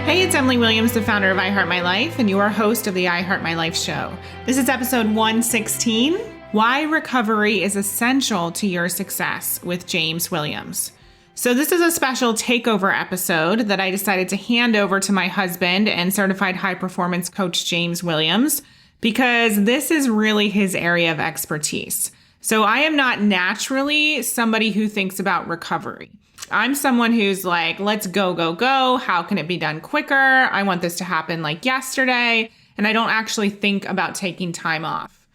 Hey, it's Emily Williams, the founder of I Heart My Life, and your host of the I Heart My Life show. This is episode 116, Why Recovery is Essential to Your Success with James Williams. So this is a special takeover episode that I decided to hand over to my husband and certified high performance coach, James Williams, because this is really his area of expertise. So I am not naturally somebody who thinks about recovery. I'm someone who's like, let's go, go, go. How can it be done quicker? I want this to happen like yesterday. And I don't actually think about taking time off.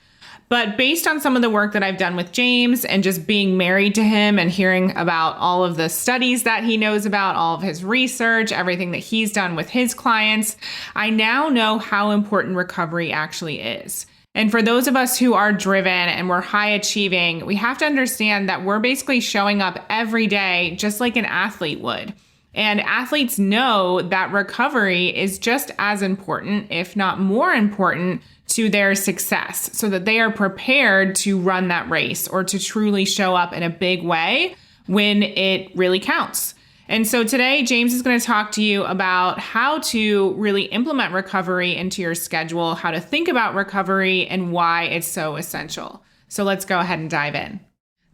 But based on some of the work that I've done with James and just being married to him and hearing about all of the studies that he knows about, all of his research, everything that he's done with his clients, I now know how important recovery actually is. And for those of us who are driven and we're high achieving, we have to understand that we're basically showing up every day just like an athlete would. And athletes know that recovery is just as important, if not more important, to their success so that they are prepared to run that race or to truly show up in a big way when it really counts. And so today, James is going to talk to you about how to really implement recovery into your schedule, how to think about recovery, and why it's so essential. So let's go ahead and dive in.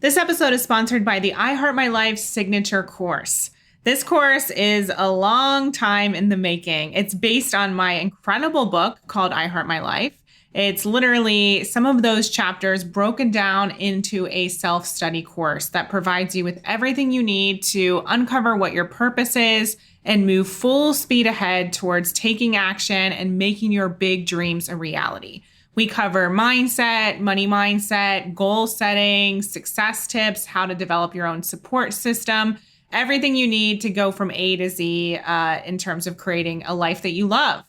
This episode is sponsored by the I Heart My Life signature course. This course is a long time in the making. It's based on my incredible book called I Heart My Life. It's literally some of those chapters broken down into a self-study course that provides you with everything you need to uncover what your purpose is and move full speed ahead towards taking action and making your big dreams a reality. We cover mindset, money mindset, goal setting, success tips, how to develop your own support system, everything you need to go from A to Z in terms of creating a life that you love.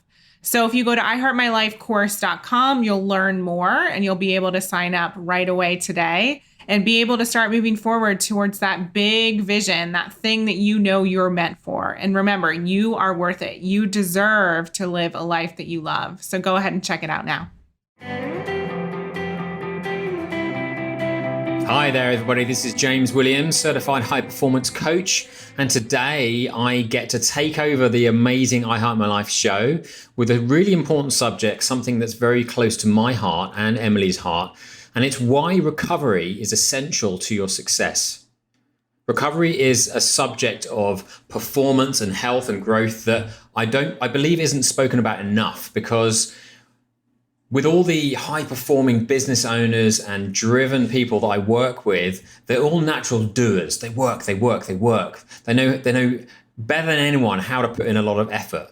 So if you go to iheartmylifecourse.com, you'll learn more and you'll be able to sign up right away today and be able to start moving forward towards that big vision, that thing that you know you're meant for. And remember, you are worth it. You deserve to live a life that you love. So go ahead and check it out now. Hi there, everybody. This is James Williams, certified high performance coach. And today I get to take over the amazing I Heart My Life show with a really important subject, something that's very close to my heart and Emily's heart. And it's why recovery is essential to your success. Recovery is a subject of performance and health and growth that I believe isn't spoken about enough, because with all the high-performing business owners and driven people that I work with, they're all natural doers. They work. They know better than anyone how to put in a lot of effort.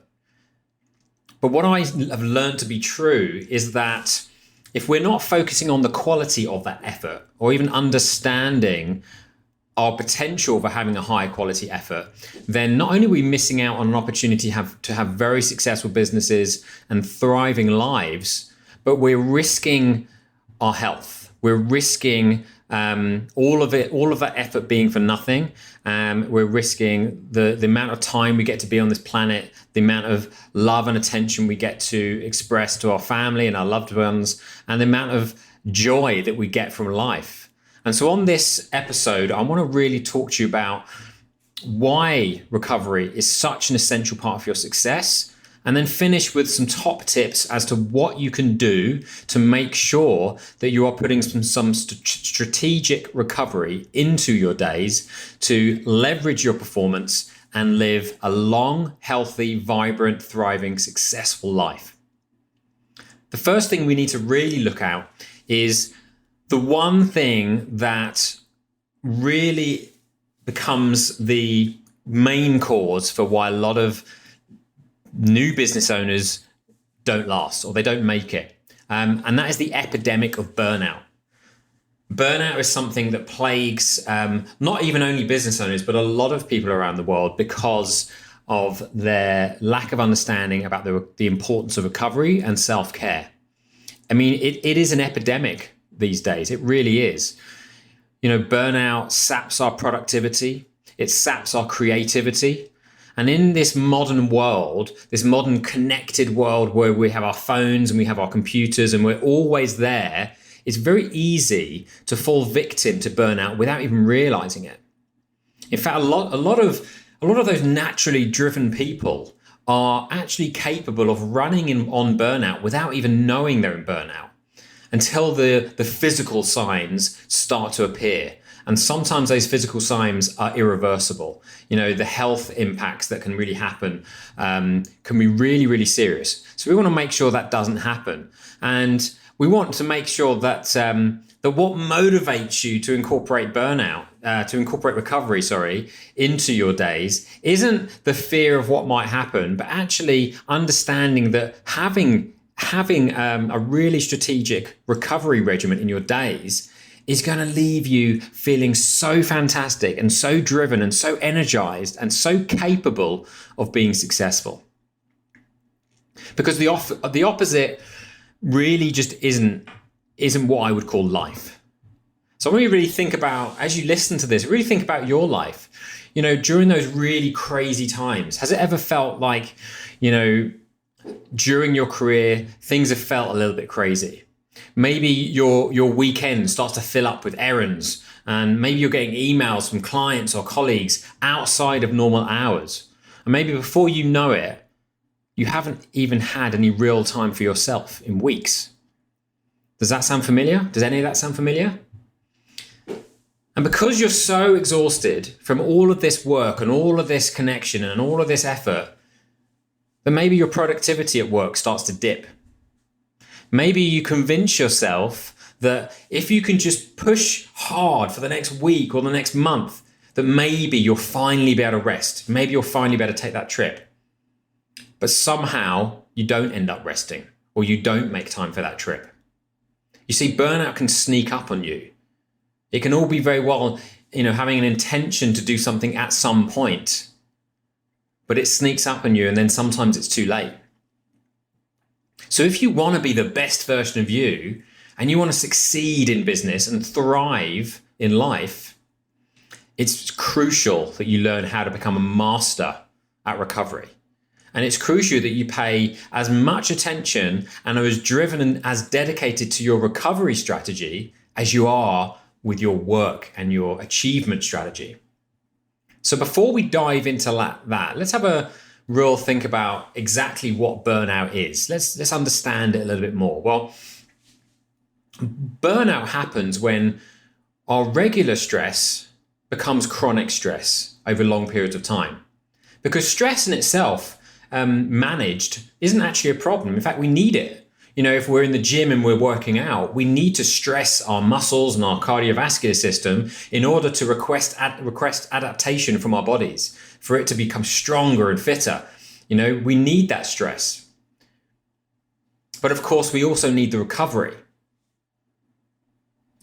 But what I have learned to be true is that if we're not focusing on the quality of that effort or even understanding our potential for having a high quality effort, then not only are we missing out on an opportunity to have very successful businesses and thriving lives, but we're risking our health. We're risking all of that effort being for nothing. We're risking the amount of time we get to be on this planet, the amount of love and attention we get to express to our family and our loved ones, and the amount of joy that we get from life. And so on this episode, I want to really talk to you about why recovery is such an essential part of your success, and then finish with some top tips as to what you can do to make sure that you are putting some strategic recovery into your days to leverage your performance and live a long, healthy, vibrant, thriving, successful life. The first thing we need to really look at is the one thing that really becomes the main cause for why a lot of new business owners don't last or they don't make it. And that is the epidemic of burnout. Burnout is something that plagues not even only business owners, but a lot of people around the world because of their lack of understanding about the importance of recovery and self-care. I mean, it is an epidemic these days. It really is. You know, burnout saps our productivity. It saps our creativity. And in this modern world, this modern connected world where we have our phones and we have our computers and we're always there, it's very easy to fall victim to burnout without even realizing it. In fact, a lot of those naturally driven people are actually capable of running on burnout without even knowing they're in burnout until the physical signs start to appear. And sometimes those physical signs are irreversible. The health impacts that can really happen can be really, really serious. So we want to make sure that doesn't happen. And we want to make sure that that what motivates you to incorporate recovery, into your days isn't the fear of what might happen, but actually understanding that having a really strategic recovery regimen in your days is going to leave you feeling so fantastic and so driven and so energized and so capable of being successful. Because the opposite really just isn't what I would call life. So when you really think about, as you listen to this, really think about your life, during those really crazy times, has it ever felt like, during your career, things have felt a little bit crazy? Maybe your weekend starts to fill up with errands, and maybe you're getting emails from clients or colleagues outside of normal hours. And maybe before you know it, you haven't even had any real time for yourself in weeks. Does that sound familiar? Does any of that sound familiar? And because you're so exhausted from all of this work and all of this connection and all of this effort, then maybe your productivity at work starts to dip. Maybe you convince yourself that if you can just push hard for the next week or the next month, that maybe you'll finally be able to rest. Maybe you'll finally be able to take that trip. But somehow you don't end up resting, or you don't make time for that trip. You see, burnout can sneak up on you. It can all be very well, having an intention to do something at some point, but it sneaks up on you, and then sometimes it's too late. So if you want to be the best version of you, and you want to succeed in business and thrive in life, it's crucial that you learn how to become a master at recovery. And it's crucial that you pay as much attention and are as driven and as dedicated to your recovery strategy as you are with your work and your achievement strategy. So before we dive into that, let's have a real think about exactly what burnout is. Let's understand it a little bit more. Well, burnout happens when our regular stress becomes chronic stress over long periods of time. Because stress in itself, managed, isn't actually a problem. In fact, we need it. If we're in the gym and we're working out, we need to stress our muscles and our cardiovascular system in order to request adaptation from our bodies, for it to become stronger and fitter. We need that stress. But of course, we also need the recovery.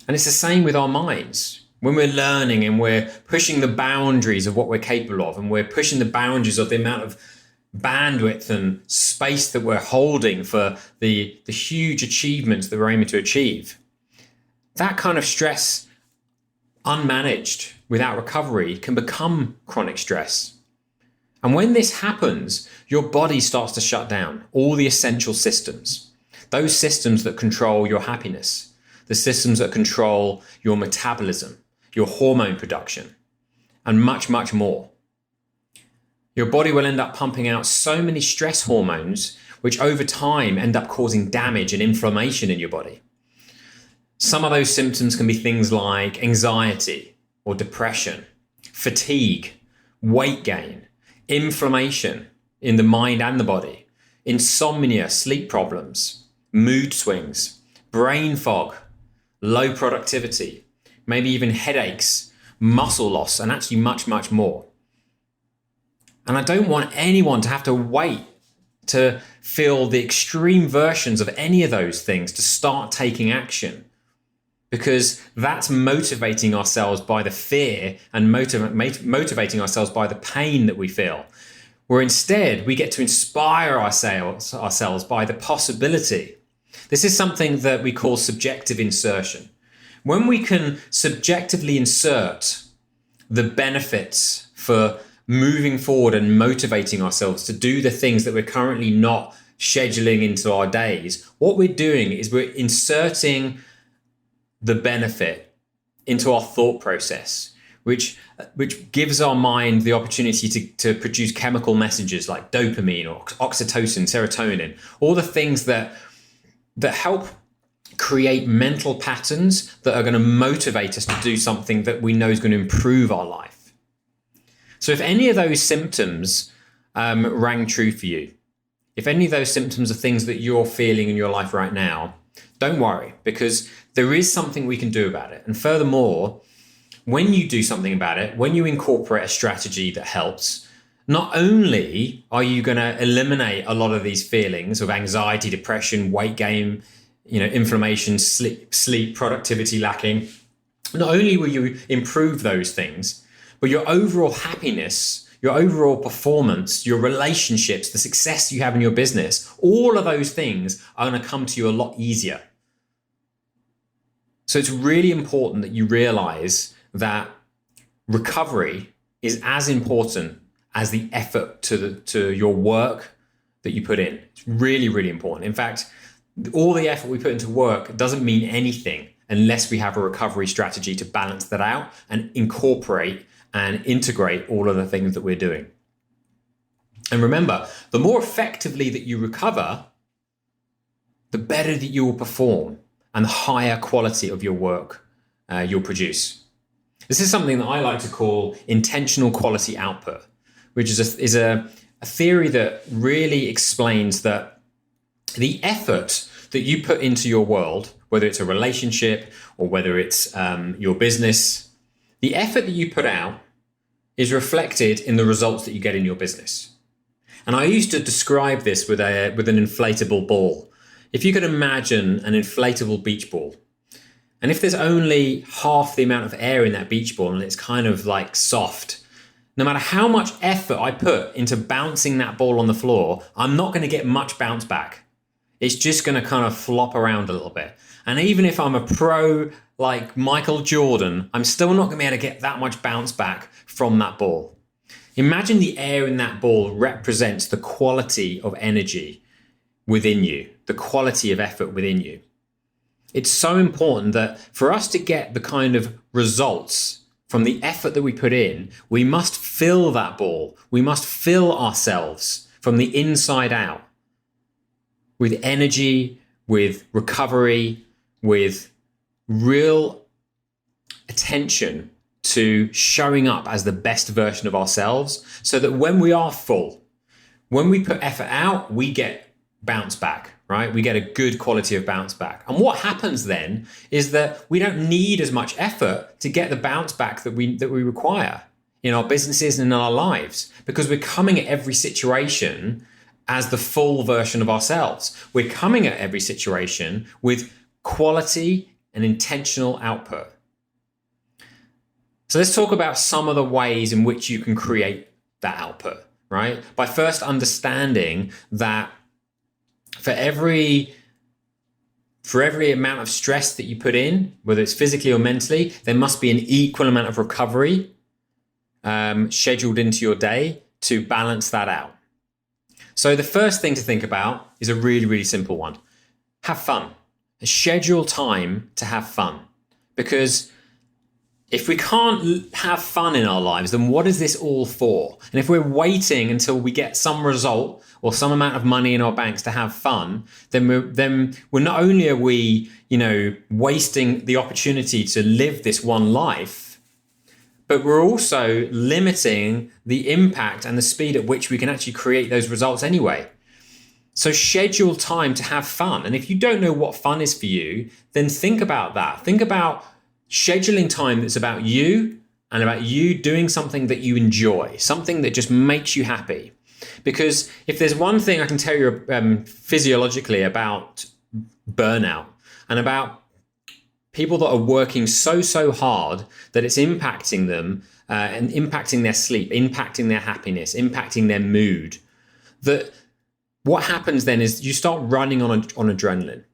And it's the same with our minds. When we're learning and we're pushing the boundaries of what we're capable of, and we're pushing the boundaries of the amount of bandwidth and space that we're holding for the huge achievements that we're aiming to achieve, that kind of stress, unmanaged without recovery, can become chronic stress. And when this happens, your body starts to shut down all the essential systems, those systems that control your happiness, the systems that control your metabolism, your hormone production, and much, much more. Your body will end up pumping out so many stress hormones, which over time end up causing damage and inflammation in your body. Some of those symptoms can be things like anxiety or depression, fatigue, weight gain, inflammation in the mind and the body, insomnia, sleep problems, mood swings, brain fog, low productivity, maybe even headaches, muscle loss, and actually much, much more. And I don't want anyone to have to wait to feel the extreme versions of any of those things to start taking action, because that's motivating ourselves by the fear and motivating ourselves by the pain that we feel. Where instead we get to inspire ourselves by the possibility. This is something that we call subjective insertion. When we can subjectively insert the benefits for moving forward and motivating ourselves to do the things that we're currently not scheduling into our days, what we're doing is we're inserting the benefit into our thought process. which gives our mind the opportunity to produce chemical messages like dopamine or oxytocin, serotonin, all the things that help create mental patterns that are going to motivate us to do something that we know is going to improve our life. So if any of those symptoms rang true for you, if any of those symptoms are things that you're feeling in your life right now, don't worry, because there is something we can do about it. And furthermore, when you do something about it, when you incorporate a strategy that helps, not only are you going to eliminate a lot of these feelings of anxiety, depression, weight gain, inflammation, sleep, productivity lacking, not only will you improve those things, but your overall happiness, your overall performance, your relationships, the success you have in your business, all of those things are going to come to you a lot easier. So it's really important that you realize that recovery is as important as the effort to your work that you put in. It's really, really important. In fact, all the effort we put into work doesn't mean anything unless we have a recovery strategy to balance that out and incorporate and integrate all of the things that we're doing. And remember, the more effectively that you recover, the better that you will perform and the higher quality of your work you'll produce. This is something that I like to call intentional quality output, which is a theory that really explains that the effort that you put into your world, whether it's a relationship or whether it's your business, the effort that you put out is reflected in the results that you get in your business. And I used to describe this with an inflatable ball. If you could imagine an inflatable beach ball, and if there's only half the amount of air in that beach ball and it's kind of like soft, no matter how much effort I put into bouncing that ball on the floor, I'm not going to get much bounce back. It's just going to kind of flop around a little bit. And even if I'm a pro like Michael Jordan, I'm still not going to be able to get that much bounce back from that ball. Imagine the air in that ball represents the quality of energy within you, the quality of effort within you. It's so important that for us to get the kind of results from the effort that we put in, we must fill that ball. We must fill ourselves from the inside out with energy, with recovery, with real attention to showing up as the best version of ourselves, so that when we are full, when we put effort out, we get bounce back, right? We get a good quality of bounce back. And what happens then is that we don't need as much effort to get the bounce back that we require in our businesses and in our lives, because we're coming at every situation as the full version of ourselves. We're coming at every situation with quality and intentional output. So let's talk about some of the ways in which you can create that output, right? By first understanding that for every amount of stress that you put in, whether it's physically or mentally, there must be an equal amount of recovery scheduled into your day to balance that out. So the first thing to think about is a really, really simple one. Have fun. Schedule time to have fun. Because if we can't have fun in our lives, then what is this all for? And if we're waiting until we get some result or some amount of money in our banks to have fun, then we're not only are we, wasting the opportunity to live this one life, but we're also limiting the impact and the speed at which we can actually create those results anyway. So schedule time to have fun. And if you don't know what fun is for you, then think about that. Think about scheduling time that's about you and about you doing something that you enjoy, something that just makes you happy. Because if there's one thing I can tell you physiologically about burnout and about people that are working so hard that it's impacting them and impacting their sleep, impacting their happiness, impacting their mood, that what happens then is you start running on adrenaline.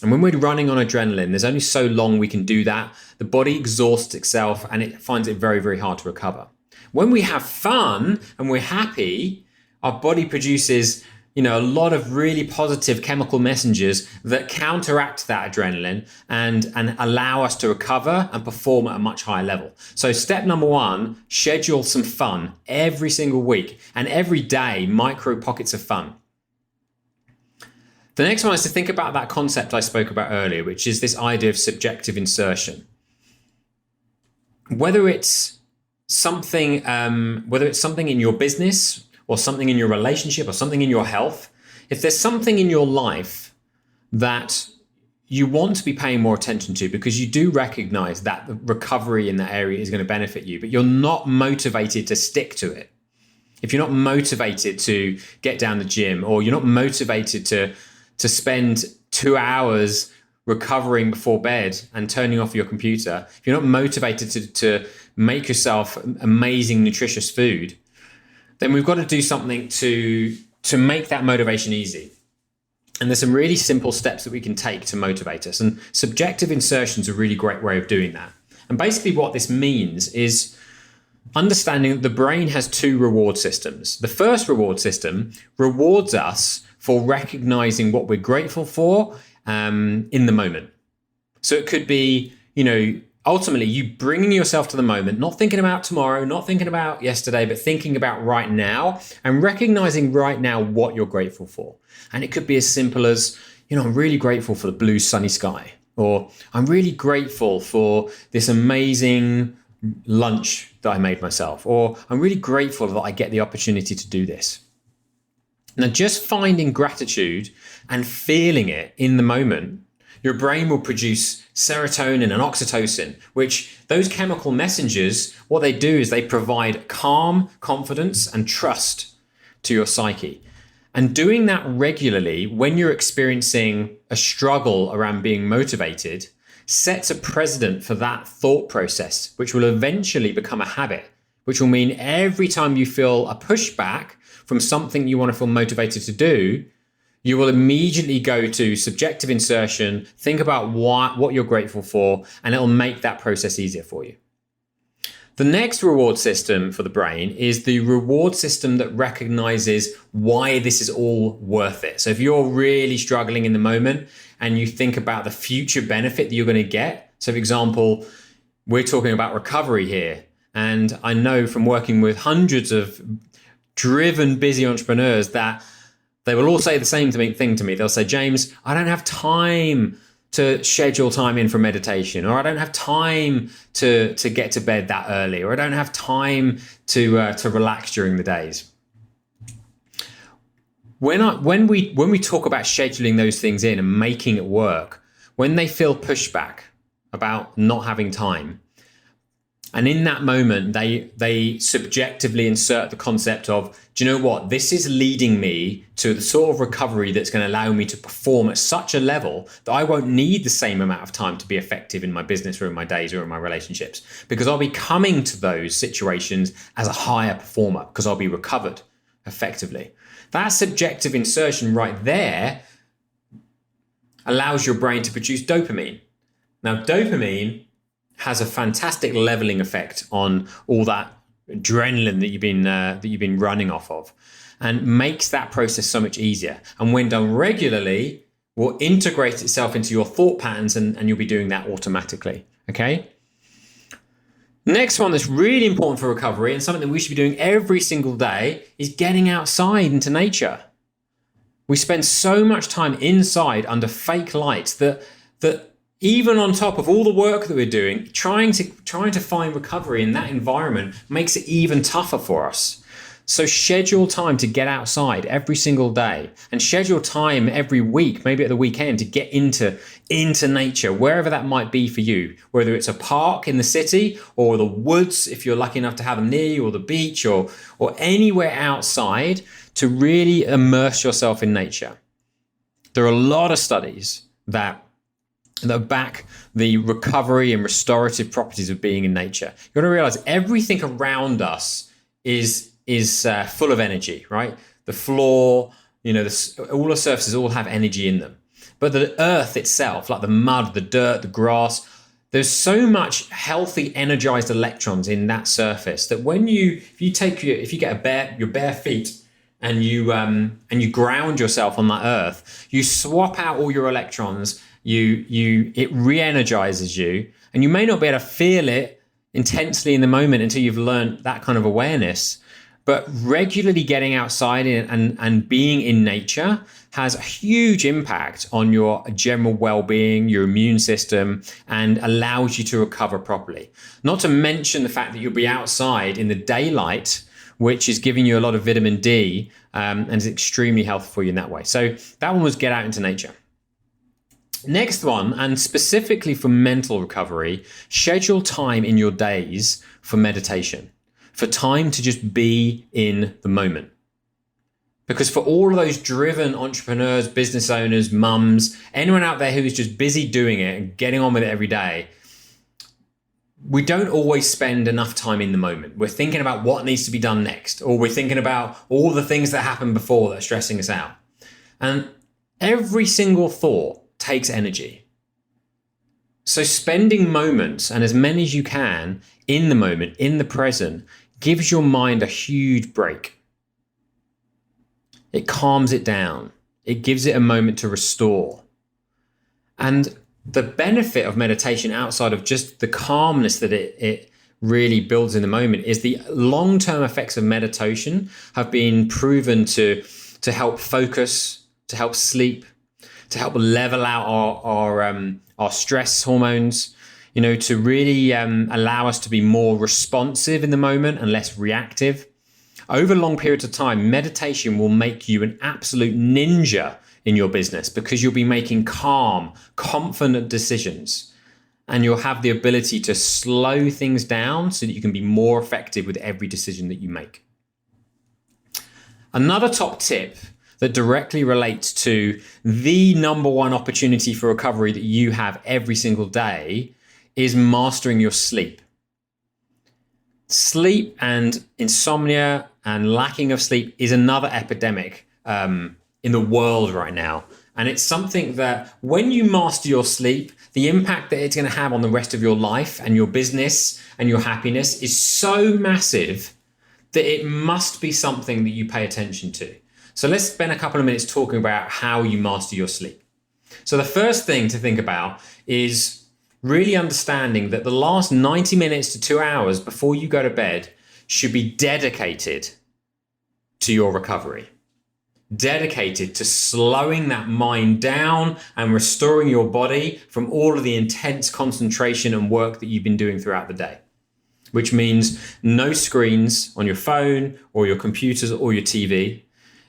And when we're running on adrenaline, there's only so long we can do that. The body exhausts itself and it finds it very, very hard to recover. When we have fun and we're happy, our body produces a lot of really positive chemical messengers that counteract that adrenaline and allow us to recover and perform at a much higher level. So step number one, schedule some fun every single week and every day, micro pockets of fun. The next one is to think about that concept I spoke about earlier, which is this idea of subjective insertion. Whether it's something in your business or something in your relationship or something in your health, if there's something in your life that you want to be paying more attention to because you do recognize that the recovery in that area is going to benefit you, but you're not motivated to stick to it. If you're not motivated to get down the gym, or you're not motivated to spend 2 hours recovering before bed and turning off your computer, if you're not motivated to make yourself amazing, nutritious food, then we've got to do something to make that motivation easy. And there's some really simple steps that we can take to motivate us. And subjective insertion is a really great way of doing that. And basically what this means is understanding that the brain has two reward systems. The first reward system rewards us for recognizing what we're grateful for in the moment. So it could be, ultimately you bringing yourself to the moment, not thinking about tomorrow, not thinking about yesterday, but thinking about right now and recognizing right now what you're grateful for. And it could be as simple as, I'm really grateful for the blue sunny sky, or I'm really grateful for this amazing lunch that I made myself, or I'm really grateful that I get the opportunity to do this. Now, just finding gratitude and feeling it in the moment, your brain will produce serotonin and oxytocin, which those chemical messengers, what they do is they provide calm, confidence, and trust to your psyche. And doing that regularly when you're experiencing a struggle around being motivated sets a precedent for that thought process, which will eventually become a habit, which will mean every time you feel a pushback from something you want to feel motivated to do, you will immediately go to subjective insertion, think about what you're grateful for, and it'll make that process easier for you. The next reward system for the brain is the reward system that recognizes why this is all worth it. So if you're really struggling in the moment and you think about the future benefit that you're going to get, so for example, we're talking about recovery here. And I know from working with hundreds of driven, busy entrepreneurs that they will all say the same thing to me. They'll say, James, I don't have time to schedule time in for meditation, or I don't have time to get to bed that early, or I don't have time to relax during the days. When we talk about scheduling those things in and making it work, when they feel pushback about not having time, and in that moment, they subjectively insert the concept of, do you know what? This is leading me to the sort of recovery that's going to allow me to perform at such a level that I won't need the same amount of time to be effective in my business or in my days or in my relationships, because I'll be coming to those situations as a higher performer because I'll be recovered effectively. That subjective insertion right there allows your brain to produce dopamine. Now, dopamine has a fantastic leveling effect on all that adrenaline that you've been running off of, and makes that process so much easier. And when done regularly, will integrate itself into your thought patterns, and you'll be doing that automatically. Okay. Next one that's really important for recovery and something that we should be doing every single day is getting outside into nature. We spend so much time inside under fake lights that even on top of all the work that we're doing, trying to find recovery in that environment makes it even tougher for us. So schedule time to get outside every single day, and schedule time every week, maybe at the weekend, to get into nature, wherever that might be for you, whether it's a park in the city or the woods, if you're lucky enough to have them near you, or the beach, or anywhere outside, to really immerse yourself in nature. There are a lot of studies that back the recovery and restorative properties of being in nature. You've got to realize everything around us is full of energy, right? The floor, all the surfaces all have energy in them. But the earth itself, like the mud, the dirt, the grass, there's so much healthy, energized electrons in that surface that if you get your bare feet and you ground yourself on that earth, you swap out all your electrons, it re-energizes you, and you may not be able to feel it intensely in the moment until you've learned that kind of awareness. But regularly getting outside and being in nature has a huge impact on your general well-being, your immune system, and allows you to recover properly. Not to mention the fact that you'll be outside in the daylight, which is giving you a lot of vitamin D and is extremely healthy for you in that way. So that one was get out into nature. Next one, and specifically for mental recovery, schedule time in your days for meditation, for time to just be in the moment. Because for all of those driven entrepreneurs, business owners, mums, anyone out there who is just busy doing it and getting on with it every day, we don't always spend enough time in the moment. We're thinking about what needs to be done next, or we're thinking about all the things that happened before that are stressing us out. And every single thought takes energy. So spending moments, and as many as you can, in the moment, in the present, gives your mind a huge break. It calms it down. It gives it a moment to restore. And the benefit of meditation, outside of just the calmness that it really builds in the moment, is the long-term effects of meditation have been proven to help focus, to help sleep, to help level out our stress hormones, to really allow us to be more responsive in the moment and less reactive. Over long periods of time, meditation will make you an absolute ninja in your business, because you'll be making calm, confident decisions, and you'll have the ability to slow things down so that you can be more effective with every decision that you make. Another top tip that directly relates to the number one opportunity for recovery that you have every single day is mastering your sleep. Sleep and insomnia and lacking of sleep is another epidemic in the world right now. And it's something that when you master your sleep, the impact that it's going to have on the rest of your life and your business and your happiness is so massive that it must be something that you pay attention to. So let's spend a couple of minutes talking about how you master your sleep. So the first thing to think about is really understanding that the last 90 minutes to 2 hours before you go to bed should be dedicated to your recovery. Dedicated to slowing that mind down and restoring your body from all of the intense concentration and work that you've been doing throughout the day. Which means no screens on your phone or your computers or your TV.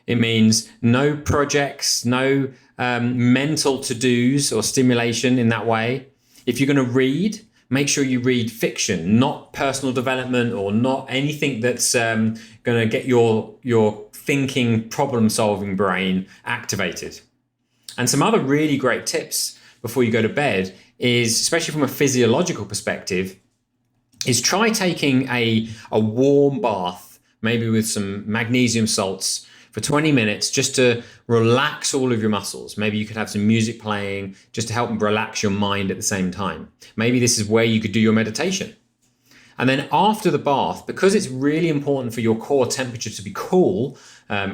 It means no projects, no mental to-dos or stimulation in that way. If you're going to read, make sure you read fiction, not personal development or not anything that's going to get your thinking, problem-solving brain activated. And some other really great tips before you go to bed is, especially from a physiological perspective, is try taking a warm bath, maybe with some magnesium salts, for 20 minutes, just to relax all of your muscles. Maybe you could have some music playing just to help relax your mind at the same time. Maybe this is where you could do your meditation. And then after the bath, because it's really important for your core temperature to be cool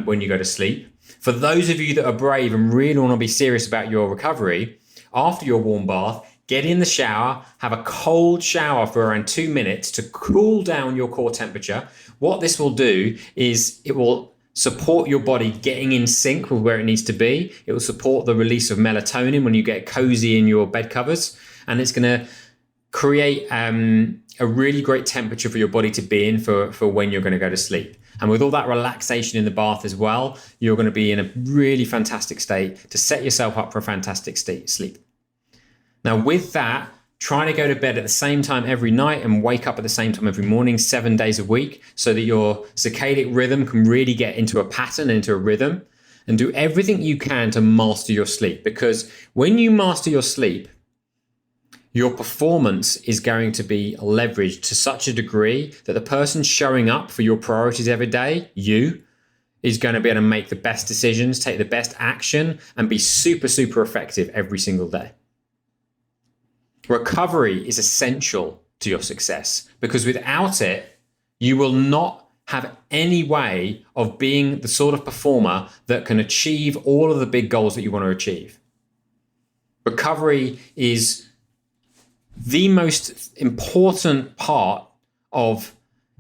when you go to sleep, for those of you that are brave and really want to be serious about your recovery, after your warm bath, get in the shower, have a cold shower for around 2 minutes to cool down your core temperature. What this will do is it will support your body getting in sync with where it needs to be. It will support the release of melatonin when you get cozy in your bed covers. And it's going to create a really great temperature for your body to be in for when you're going to go to sleep. And with all that relaxation in the bath as well, you're going to be in a really fantastic state to set yourself up for a fantastic sleep. Now with that, try to go to bed at the same time every night and wake up at the same time every morning, 7 days a week, so that your circadian rhythm can really get into a pattern, into a rhythm, and do everything you can to master your sleep. Because when you master your sleep, your performance is going to be leveraged to such a degree that the person showing up for your priorities every day, you, is going to be able to make the best decisions, take the best action, and be super, super effective every single day. Recovery is essential to your success, because without it, you will not have any way of being the sort of performer that can achieve all of the big goals that you want to achieve. Recovery is the most important part of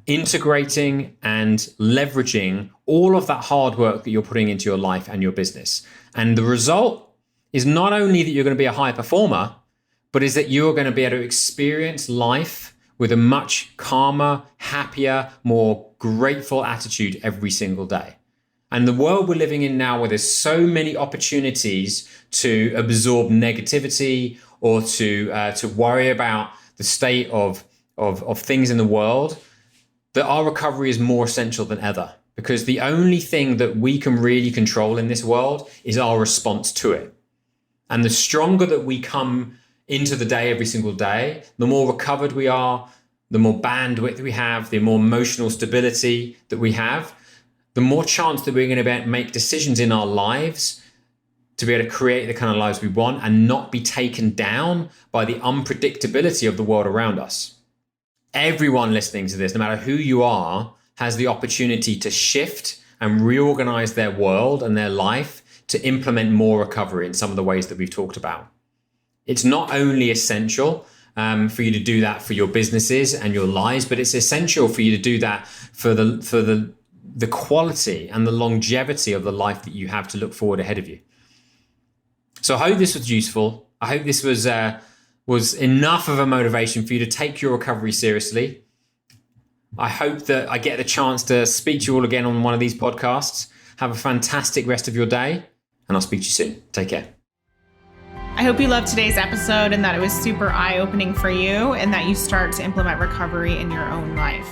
integrating and leveraging all of that hard work that you're putting into your life and your business. And the result is not only that you're going to be a high performer, but is that you're going to be able to experience life with a much calmer, happier, more grateful attitude every single day. And the world we're living in now, where there's so many opportunities to absorb negativity or to worry about the state of things in the world, that our recovery is more essential than ever, because the only thing that we can really control in this world is our response to it. And the stronger that we come into the day every single day, the more recovered we are, the more bandwidth we have, the more emotional stability that we have, the more chance that we're going to be able to make decisions in our lives to be able to create the kind of lives we want and not be taken down by the unpredictability of the world around us. Everyone listening to this, no matter who you are, has the opportunity to shift and reorganize their world and their life to implement more recovery in some of the ways that we've talked about. It's not only essential for you to do that for your businesses and your lives, but it's essential for you to do that for the quality and the longevity of the life that you have to look forward ahead of you. So I hope this was useful. I hope this was enough of a motivation for you to take your recovery seriously. I hope that I get the chance to speak to you all again on one of these podcasts. Have a fantastic rest of your day, and I'll speak to you soon. Take care. I hope you loved today's episode and that it was super eye-opening for you and that you start to implement recovery in your own life.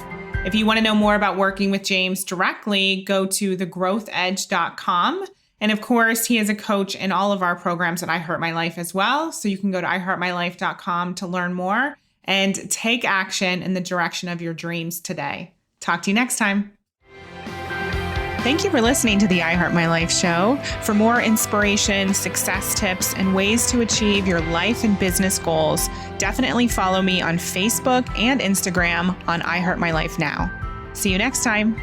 If you want to know more about working with James directly, go to thegrowthedge.com. And of course, he is a coach in all of our programs at I Heart My Life as well. So you can go to iheartmylife.com to learn more and take action in the direction of your dreams today. Talk to you next time. Thank you for listening to the I Heart My Life show. For more inspiration, success tips, and ways to achieve your life and business goals, definitely follow me on Facebook and Instagram on I Heart My Life Now. See you next time.